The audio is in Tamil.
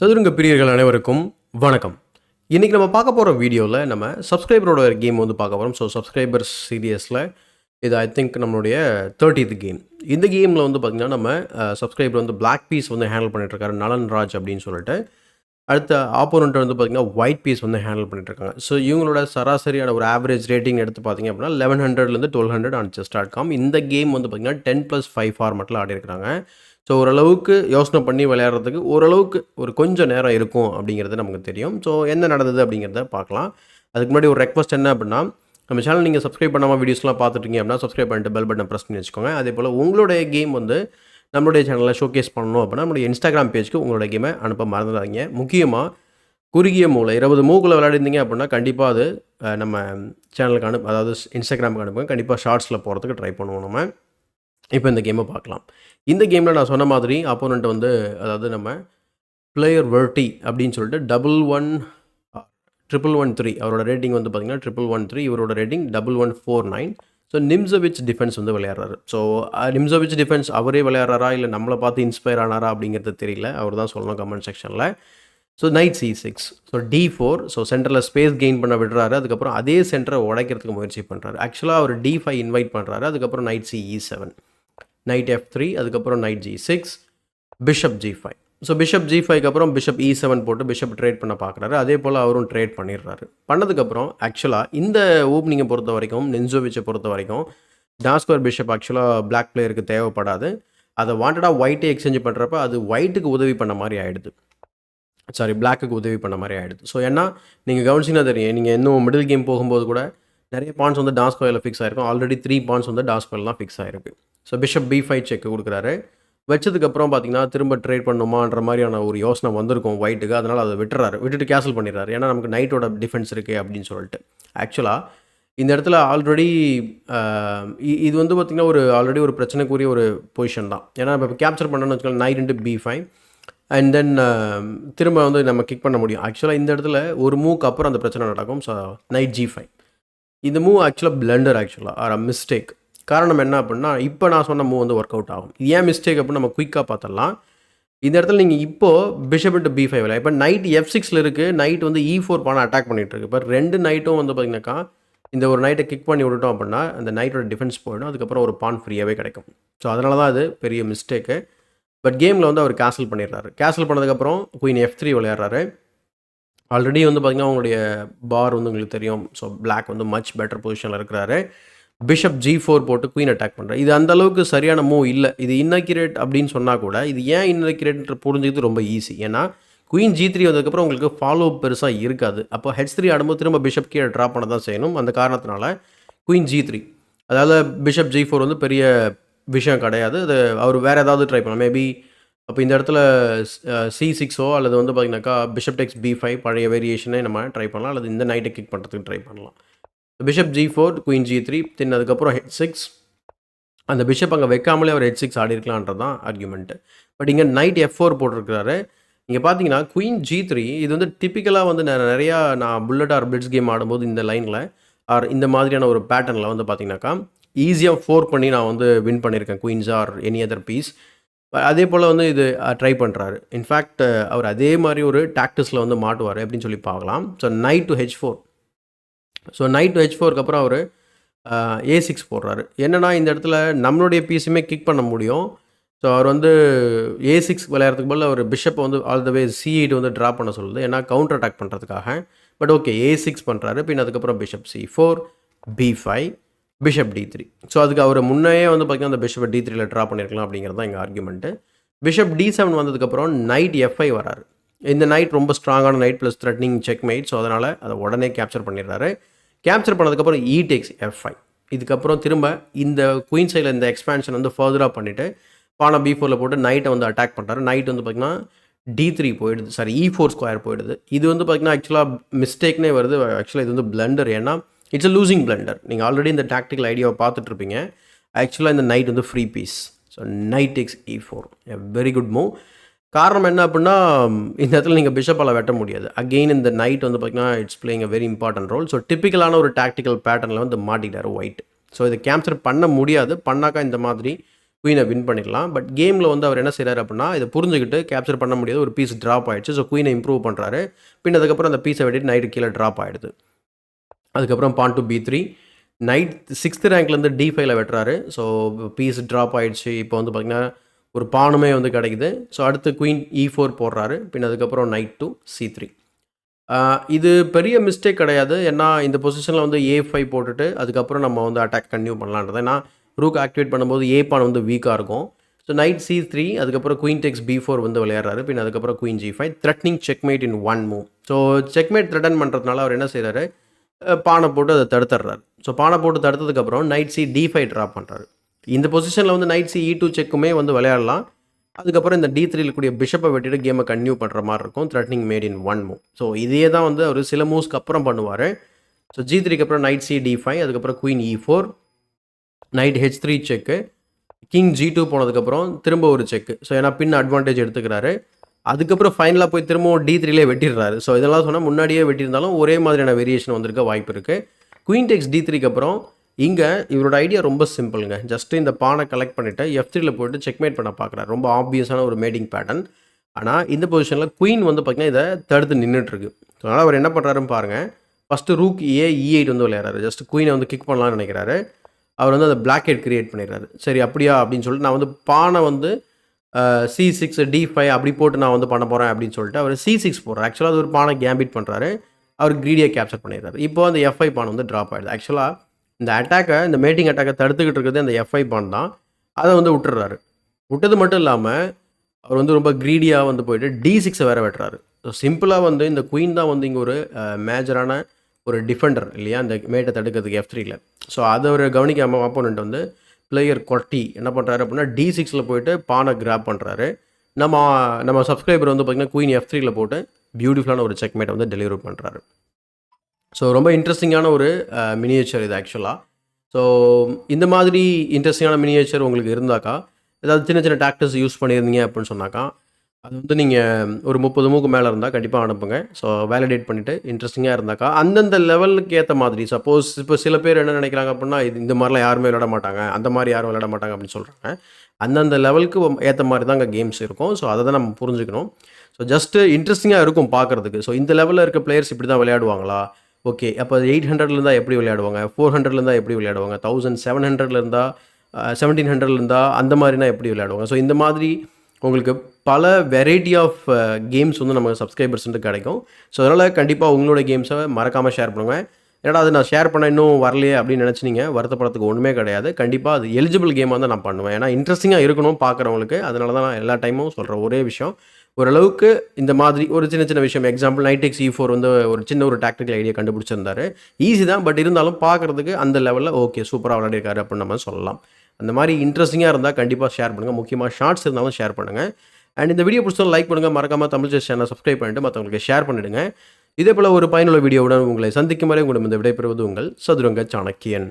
சதுரங்க பிரியர்கள் அனைவருக்கும் வணக்கம். இன்றைக்கி நம்ம பார்க்க போகிற வீடியோவில் நம்ம சப்ஸ்கிரைபரோட கேம் வந்து பார்க்க போகிறோம். ஸோ சப்ஸ்கிரைபர்ஸ் சீரியஸில் இது ஐ திங்க் நம்மளுடைய 30th கேம். இந்த கேமில் வந்து பார்த்திங்கன்னா நம்ம சப்ஸ்கிரைபர் வந்து பிளாக் பீஸ் வந்து ஹேண்டில் பண்ணிட்டுருக்காரு, நலன் ராஜ் அப்படின்னு சொல்லிட்டு. அடுத்த ஆப்போனண்ட் வந்து பார்த்திங்கன்னா ஒயிட் பீஸ் வந்து ஹேண்டில் பண்ணிட்டுருக்காங்க. ஸோ இவங்களோட சராசரியான ஒரு ஆவரேஜ் ரேட்டிங் எடுத்து பார்த்திங்க அப்படின்னா 1100லேருந்து 1200 ஆன் chess.com. இந்த கேம் வந்து பார்த்திங்கன்னா 10+5 ஃபார்மெட்டில் ஆடி இருக்கிறாங்க. ஸோ ஓரளவுக்கு யோசனை பண்ணி விளையாடுறதுக்கு ஓரளவுக்கு ஒரு கொஞ்சம் நேரம் இருக்கும் அப்படிங்கிறது நமக்கு தெரியும். ஸோ என்ன நடந்தது அப்படிங்கிறத பார்க்கலாம். அதுக்கு முன்னாடி ஒரு ரெக்வஸ்ட் என்ன அப்படின்னா, நம்ம சேனல் நீங்கள் சப்ஸ்கிரைப் பண்ணாமல் வீடியோஸ்லாம் பார்த்துட்டீங்க அப்படின்னா சப்ஸ்கிரைப் பண்ணிட்டு பெல் பட்டனை ப்ரெஸ் பண்ணி வச்சுக்கோங்க. அதே போல் உங்களுடைய கேம் வந்து நம்மளுடைய சேனலில் ஷோகேஸ் பண்ணணும் அப்படின்னா நம்மளுடைய இன்ஸ்டாகிராம் பேஜ்க்கு உங்களுடைய கேமை அனுப்ப மறந்துடாதீங்க. முக்கியமாக குறுகிய மூளை 20 மூக்குள்ள விளையாடிருந்தீங்க அப்படின்னா கண்டிப்பாக அது நம்ம சேனலுக்கு அதாவது இன்ஸ்டாகிராமுக்கு அனுப்புங்க. கண்டிப்பாக ஷார்ட்ஸில் போகிறதுக்கு ட்ரை பண்ணுவோம் நம்ம. இப்போ இந்த கேமை பார்க்கலாம். இந்த கேமில் நான் சொன்ன மாதிரி அப்போனண்ட் வந்து அதாவது நம்ம பிளேயர் வெர்டி அப்படின்னு சொல்லிட்டு 1113 அவரோட ரேட்டிங் வந்து பார்த்திங்கன்னா 1113, இவரோட ரேட்டிங் 1149. ஸோ நிம்சோவிச் டிஃபென்ஸ் வந்து விளையாடுறாரு. ஸோ நிம்சோவிச் டிஃபென்ஸ் அவரே விளையாடுறாரா இல்லை நம்மளை பார்த்து இன்ஸ்பயர் ஆனாரா அப்படிங்கிறது தெரியல, அவர் தான் சொல்லணும் கமெண்ட் செக்ஷனில். So night C6, so D4, so சென்டரில் ஸ்பேஸ் கெயின் பண்ண விடுறாரு. அதுக்கப்புறம் அதே சென்டரை உடைக்கிறதுக்கு முயற்சி பண்ணுறாரு. ஆக்சுவலாக அவர் D5 இன்வைட் பண்ணுறாரு. அதுக்கப்புறம் நைட் CE7, நைட் F3, அதுக்கப்புறம் knight G6, bishop G5. So bishop G5க்கு அப்புறம் பிஷப் E7 போட்டு பிஷப் ட்ரேட் பண்ண பார்க்குறாரு. அதே போல் அவரும் ட்ரேட் பண்ணிடுறாரு. பண்ணதுக்கப்புறம் ஆக்சுவலாக இந்த ஓப்பனிங்கை பொறுத்த வரைக்கும், நின்சோவிச்சை பொறுத்த வரைக்கும் டாஸ்கர் பிஷப் ஆக்சுவலாக பிளாக் பிளேயருக்கு தேவைப்படாது. அதை வாண்டடாக ஒயிட்டே எக்ஸ்சேஞ்ச் பண்ணுறப்ப அது ஒயிட்டுக்கு உதவி பண்ண மாதிரி ஆகிடுது, பிளாக்குக்கு உதவி பண்ண மாதிரி ஆகிடுது. ஸோ ஏன்னா நீங்கள் கவனிச்சிங்கன்னா தெரியும், நீங்கள் இன்னும் மிடில் கேம் போகும்போது கூட நிறைய பாயிண்ட்ஸ் வந்து டாஸ்கோயில் ஃபிக்ஸ் ஆகிருக்கும். ஆல்ரெடி 3 பாயிண்ட்ஸ் வந்து டாஸ்கோயிலாம் ஃபிக்ஸ் ஆகிருக்கு. ஸோ பிஷப் B5 செக் கொடுக்குறாரு. வச்சதுக்கப்புறம் பார்த்தீங்கன்னா திரும்ப ட்ரேட் பண்ணுமான்ற மாதிரியான ஒரு யோசனை வந்திருக்கும் ஒயிட்டுக்கு. அதனால் அதை விட்டுட்டு கேன்சல் பண்ணிடுறாரு. ஏன்னா நமக்கு நைட்டோட டிஃபென்ஸ் இருக்குது அப்படின்னு சொல்லிட்டு. ஆக்சுவலாக இந்த இடத்துல ஆல்ரெடி இது வந்து பார்த்திங்கன்னா ஆல்ரெடி ஒரு பிரச்சனைக்குரிய ஒரு பொசிஷன் தான். ஏன்னா இப்போ கேப்சர் பண்ணணும்னு வச்சுக்கோங்க, night into B5 and then திரும்ப வந்து நம்ம கிக் பண்ண முடியும். ஆக்சுவலாக இந்த இடத்துல ஒரு மூவ்க்கு அப்புறம் அந்த பிரச்சனை நடக்கும். ஸோ நைட் G5 இந்த மூவ் ஆக்சுவலாக பிளண்டர், ஆர் மிஸ்டேக். காரணம் என்ன அப்படின்னா, இப்போ நான் சொன்ன மூவ் வந்து ஒர்க் அவுட் ஆகும். ஏன் மிஸ்டேக் அப்படின்னு நம்ம குயிக்காக பார்த்துடலாம். இந்த இடத்துல நீங்கள் இப்போது பிஷப் இன்ட்டு B5 இப்போ நைட் F6ல் இருக்குது, நைட் வந்து E4 பானை அட்டாக் பண்ணிகிட்டு இருக்கு. இப்போ 2 நைட்டும் வந்து பார்த்திங்கனாக்கா இந்த ஒரு நைட்டை கிக் பண்ணி விட்டுட்டோம் அப்படின்னா அந்த நைட்டோட டிஃபென்ஸ் போயிடும். அதுக்கப்புறம் ஒரு பான் ஃப்ரீயாகவே கிடைக்கும். ஸோ அதனால தான் அது பெரிய மிஸ்டேக்கு. பட் கேமில் வந்து அவர் கேன்சல் பண்ணிடுறாரு. கேன்சல் பண்ணதுக்கப்புறம் குயின் F3 விளையாடுறாரு. ஆல்ரெடி வந்து பார்த்திங்கன்னா அவங்களுடைய பார் வந்து உங்களுக்கு தெரியும். ஸோ பிளாக் வந்து மச் பெட்டர் பொசிஷனில் இருக்கிறாரு. பிஷப் G4 போட்டு குயின் அட்டாக் பண்ணுறாரு. இது அந்தளவுக்கு சரியான மூவ் இல்லை. இது இன்னக்யூரேட் அப்படின்னு சொன்னால் கூட இது ஏன் இன்னக்யூரேட்ன்ற புரிஞ்சுக்கிறது ரொம்ப ஈஸி. ஏன்னா குயின் G3 வந்ததுக்கப்புறம் உங்களுக்கு ஃபாலோ பெருசாக இருக்காது. அப்போ H3 ஆடும்போது திரும்ப பிஷப் கீழே ட்ராப் பண்ண தான் செய்யணும். அந்த காரணத்தினால குயின் G3, அதாவது பிஷப் G4 வந்து பெரிய விஷயம் கிடையாது. அது அவர் வேறு ஏதாவது ட்ரை பண்ணலாம். மேபி அப்போ இந்த இடத்துல C6ஓ அல்லது வந்து பார்த்திங்கனாக்கா பிஷப் டெக்ஸ் B5 பழைய வேரியேஷனே நம்ம ட்ரை பண்ணலாம். அல்லது இந்த நைட்டை கிக் பண்ணுறதுக்கு ட்ரை பண்ணலாம். பிஷப் G4, குயின் G3, தென் அதுக்கப்புறம் H6. அந்த பிஷப் அங்கே வைக்காமலே அவர் H6 ஆடி இருக்கலான்றது தான் ஆர்குமெண்ட்டு. பட் இங்கே நைட் F4 போட்டிருக்கிறாரு. இங்கே பார்த்தீங்கன்னா குயின் G3 இது வந்து டிப்பிக்கலாக வந்து நிறையா நான் புல்லட் ஆர் பிளிட்ஸ் கேம் ஆடும்போது இந்த லைனில் இந்த மாதிரியான ஒரு பேட்டர்னில் வந்து பார்த்திங்கனாக்கா ஈஸியாக 4 பண்ணி நான் வந்து வின் பண்ணியிருக்கேன் queens or any other piece. அதே போல் வந்து இது ட்ரை பண்ணுறாரு. இன்ஃபேக்ட் அவர் அதே மாதிரி ஒரு டாக்டிஸில் வந்து மாட்டுவார் அப்படின்னு சொல்லி பார்க்கலாம். So knight to H4. So knight to H4க்கு அப்புறம் அவர் A6 போடுறாரு. என்னென்னா இந்த இடத்துல நம்மளுடைய பீஸுமே கிக் பண்ண முடியும். ஸோ அவர் வந்து A6 விளையாடுறதுக்கு பதில் அவர் பிஷப்பை வந்து ஆல் த வே C8 வந்து ட்ரா பண்ண சொல்லுது. ஏன்னா கவுண்டர் அட்டாக் பண்ணுறதுக்காக. பட் ஓகே, A6 பண்ணுறாரு. பின் அதுக்கப்புறம் bishop C4, B5, bishop D3. So அதுக்கு அவர் முன்னே வந்து பார்த்திங்கன்னா அந்த பிஷப்பை D3ல ட்ரா பண்ணியிருக்கலாம் அப்படிங்கிறது தான் எங்கள் ஆர்குமெண்ட்டு. பிஷப் D7 வந்ததுக்கப்புறம் நைட் F5 வராரு. இந்த நைட் ரொம்ப ஸ்ட்ராங்கான night plus threatening check mat. So அதனால் அதை உடனே கேப்சர் பண்ணிடுறாரு. கேப்சர் பண்ணதுக்கப்புறம் E takes F5. இதுக்கப்புறம் திரும்ப இந்த குயின் சைடில் இந்த எக்ஸ்பேன்ஷன் வந்து ஃபர்தராக பண்ணிவிட்டு பானை B4ல் போட்டு நைட்டை வந்து அட்டாக் பண்ணுறாரு. நைட் வந்து பார்த்திங்கன்னா D3 போயிடுது, E4 ஸ்கொயர் போயிடுது. இது வந்து பார்த்திங்கன்னா ஆக்சுவலாக மிஸ்டேக்னே வருது. ஆக்சுவலாக இது வந்து பிளண்டர். ஏன்னா இட்ஸ் அ லூசிங் பிளண்டர். நீங்கள் ஆல்ரெடி இந்த டாக்டிக்கல் ஐடியாவை பார்த்துட்ருப்பீங்க. ஆக்சுவலாக இந்த நைட் வந்து free piece. So knight takes E4, a very good move. காரணம் என்ன அப்படின்னா, இந்த இடத்துல நீங்கள் பிஷப்பால் வெட்ட முடியாது. அகெயின் இந்த நைட் வந்து பார்த்திங்கன்னா it's playing a very important role. So டிப்பிக்கலான ஒரு டாக்டிக்கல் பேட்டர்னில் வந்து மாட்டிட்டார் ஒயிட். ஸோ இதை கேப்சர் பண்ண முடியாது. பண்ணாக்கா இந்த மாதிரி குயினை வின் பண்ணிடலாம். பட் கேமில் வந்து அவர் என்ன செய்கிறார் அப்படின்னா இதை புரிஞ்சுக்கிட்டு கேப்சர் பண்ண முடியாத ஒரு பீஸ் ட்ராப் ஆகிடுச்சு. ஸோ குயினை இம்ப்ரூவ் பண்ணுறாரு. பின் அதுக்கப்புறம் அந்த பீஸை வெட்டிட்டு நைட்டு கீழே ட்ராப் ஆகிடுது. அதுக்கப்புறம் pawn to B3 knight 6th ரேங்க்லேருந்து D5ல வெட்டுறாரு. ஸோ பீஸ் ட்ராப் ஆகிடுச்சு. இப்போ வந்து பார்த்திங்கன்னா ஒரு பானுமே வந்து கிடைக்குது. ஸோ அடுத்து குயின் E4 போடுறாரு. பின் அதுக்கப்புறம் நைட் டு C3. இது பெரிய மிஸ்டேக் கிடையாது. ஏன்னா இந்த பொசிஷனில் வந்து A5 போட்டுட்டு அதுக்கப்புறம் நம்ம வந்து அட்டாக் கன்டினியூ பண்ணலான்றது. ஏன்னா ரூக் ஆக்டிவேட் பண்ணும்போது A பான் வந்து வீக்காக இருக்கும். ஸோ நைட் C3 அதுக்கப்புறம் குயின் டெக்ஸ் B4 வந்து விளையாடுறாரு. பின் அதுக்கப்புறம் குயின் G5 த்ரெட்னிங் செக்மேட் இன் 1 மூவ். ஸோ செக்மேட் த்ரெட்டன் பண்ணுறதுனால அவர் என்ன செய்கிறாரு, பானை போட்டு அதை தடுத்துடுறாரு. ஸோ பானை போட்டு தடுத்ததுக்கப்புறம் நைட் D5 ட்ராப் பண்ணுறாரு. இந்த பொசிஷனில் வந்து நைட் E2 செக்குமே வந்து விளையாடலாம். அதுக்கப்புறம் இந்த D3ல கூடிய பிஷப்பை வெட்டிட்டு கேமை கன்டினியூ பண்ணுற மாதிரி இருக்கும். Threatening made in 1 move. So இதே தான் வந்து அவர் சில மூவ்ஸ்க்கு அப்புறம் பண்ணுவார். ஸோ G3க்கு அப்புறம் நைட் D5 அதுக்கப்புறம் குயின் E4 நைட் H3 செக்கு, கிங் G2 போனதுக்கப்புறம் திரும்ப ஒரு செக்கு. ஸோ ஏன்னா பின் அட்வான்டேஜ் எடுத்துக்கிறாரு. அதுக்கப்புறம் ஃபைனலாக போய் திரும்பவும் D3லே வெட்டிடுறாரு. ஸோ இதெல்லாம் சொன்னால் முன்னாடியே வெட்டியிருந்தாலும் ஒரே மாதிரியான வேரியேஷன் வந்திருக்க வாய்ப்பு இருக்குது. குயின் டெக்ஸ் D3க்கு அப்புறம் இங்கே இவரோட ஐடியா ரொம்ப சிம்பிளுங்க. ஜஸ்ட்டு இந்த பானை கலெக்ட் பண்ணிவிட்டு F3ல போய்ட்டு செக்மேட் பண்ண பார்க்குறாரு. ரொம்ப ஆப்வியஸான ஒரு மேட்டிங் பேட்டர்ன். ஆனால் இந்த பொசிஷனில் குயின் வந்து பார்த்திங்கன்னா இதை தடுத்து நின்றுட்டுருக்கு. ஸோ அதனால் அவர் என்ன பண்ணுறாருன்னு பாருங்கள். ஃபஸ்ட்டு ரூக் E8 வந்து விளையாடுறாரு. ஜஸ்ட் குயினை வந்து கிக் பண்ணலான்னு நினைக்கிறாரு. அவர் வந்து அந்த பிளாக் ஹெட் கிரியேட் பண்ணிடுறாரு. சரி அப்படியா அப்படின்னு சொல்லிட்டு நான் வந்து பானை வந்து C6 D5 அப்படி போட்டு நான் வந்து பண்ண போகிறேன் அப்படின்னு சொல்லிட்டு அவர் C6 போடுறாரு. ஆக்சுவலாக அது ஒரு பானை கேம்பிட் பண்ணுறாரு. அவர் கிரீடியாக கேப்சர் பண்ணிடுறாரு. இப்போ அந்த F5 பான் வந்து ட்ராப் ஆகிடுது. ஆக்சுவலாக இந்த அட்டாக்கை இந்த மேட்டிங் அட்டாக்கை தடுத்துக்கிட்டு இருக்கிறது அந்த F5 பான் தான். அதை வந்து விட்டுறாரு. விட்டது மட்டும் இல்லாமல் அவர் வந்து ரொம்ப கிரீடியாக வந்து போயிட்டு D6 வேறு வெட்டுறாரு. ஸோ சிம்பிளாக வந்து இந்த குயின் தான் வந்து இங்கே ஒரு மேஜரான ஒரு டிஃபெண்டர் இல்லையா, இந்த மேட்டை தடுக்கிறதுக்கு F3ல. ஸோ அதை ஒரு கவனிக்காமல் ஆப்போனண்ட் வந்து பிளேயர் கொட்டி என்ன பண்ணுறாரு அப்படின்னா D6ல போயிட்டு பானை கிராப் பண்ணுறாரு. நம்ம சப்ஸ்கிரைபர் வந்து பார்த்திங்கன்னா குயின் F3ல போட்டு பியூட்டிஃபுல்லான ஒரு செக்மேட்டை வந்து டெலிவரி பண்ணுறாரு. ஸோ ரொம்ப இன்ட்ரெஸ்டிங்கான ஒரு மினியேச்சர் இது ஆக்சுவலாக. ஸோ இந்த மாதிரி இன்ட்ரெஸ்டிங்கான மினியேச்சர் உங்களுக்கு இருந்தாக்கா, ஏதாவது சின்ன சின்ன டாக்டிக்ஸ் யூஸ் பண்ணியிருந்தீங்க அப்படின்னு சொன்னாக்கா, அது வந்து நீங்கள் ஒரு 30 மூக்கு மேலே இருந்தால் கண்டிப்பாக அனுப்புங்க. ஸோ வேலிடேட் பண்ணிவிட்டு இன்ட்ரெஸ்டிங்காக இருந்தாக்கா அந்தந்த லெவலுக்கு ஏற்ற மாதிரி, சப்போஸ் இப்போ சில பேர் என்ன நினைக்கிறாங்க அப்படின்னா இந்த மாதிரிலாம் யாருமே விளையாட மாட்டாங்க, அந்த மாதிரி யாரும் விளையாட மாட்டாங்க அப்படின்னு சொல்கிறாங்க. அந்தந்த லெவலுக்கு ஏற்ற மாதிரி தான் அங்கே கேம்ஸ் இருக்கும். ஸோ அதை தான் நம்ம புரிஞ்சுக்கணும். ஸோ ஜஸ்ட்டு இன்ட்ரெஸ்டிங்காக இருக்கும் பார்க்குறதுக்கு. ஸோ இந்த லெவலில் இருக்க பிளேயர்ஸ் இப்படி தான் விளையாடுவாங்களா, ஓகே அப்போ 800 இருந்தால் எப்படி விளையாடுவாங்க, 400 இருந்தால் எப்படி விளையாடுவாங்க, 1700 இருந்தால் 1700 இருந்தால் அந்த மாதிரினா எப்படி விளையாடுவாங்க. ஸோ இந்த மாதிரி உங்களுக்கு பல வெரைட்டி ஆஃப் கேம்ஸ் வந்து நம்ம சப்ஸ்கிரைபர்ஸ் வந்து கிடைக்கும். ஸோ அதனால் கண்டிப்பாக உங்களோட கேம்ஸை மறக்காமல் ஷேர் பண்ணுங்கள். ஏன்னா அது நான் ஷேர் பண்ண இன்னும் வரலையே அப்படின்னு நினச்சினீங்க, வருத்தப்படுறதுக்கு ஒன்றுமே கிடையாது. கண்டிப்பாக அது எலிஜிபிள் கேமாக தான் நான் பண்ணுவேன். ஏன்னா இன்ட்ரெஸ்டிங்காக இருக்கணும் பார்க்குறவங்களுக்கு. அதனால தான் நான் எல்லா டைமும் சொல்கிற ஒரே விஷயம், ஓரளவுக்கு இந்த மாதிரி ஒரு சின்ன சின்ன விஷயம், எக்ஸாம்பிள் நைட் டெக்ஸ் E4 வந்து ஒரு சின்ன ஒரு டாக்டிக்கல் ஐடியா கண்டுபிடிச்சிருந்தாரு. ஈஸி தான், பட் இருந்தாலும் பார்க்குறதுக்கு அந்த லெவலில் ஓகே சூப்பராக விளையாடிருக்காரு அப்படின்னு நம்ம சொல்லலாம். அந்த மாதிரி இன்ட்ரெஸ்டிங்காக இருந்தால் கண்டிப்பாக ஷேர் பண்ணுங்கள். முக்கியமாக ஷார்ட்ஸ் இருந்தாலும் ஷேர் பண்ணுங்கள். அண்ட் இந்த வீடியோ பிடிச்சா லைக் பண்ணுங்கள். மறக்காமல் தமிழ் செஸ் சேனலை சப்ஸ்கிரைப் பண்ணிட்டு மற்றவங்களுக்கு ஷேர் பண்ணிவிடுங்க. இதே போல் ஒரு பயனுள்ள வீடியோவுடன் உங்களை சந்திக்கும் வரை உங்களிடம் இந்த விடைபெறுவது உங்கள் சதுரங்க சாணக்கியன்.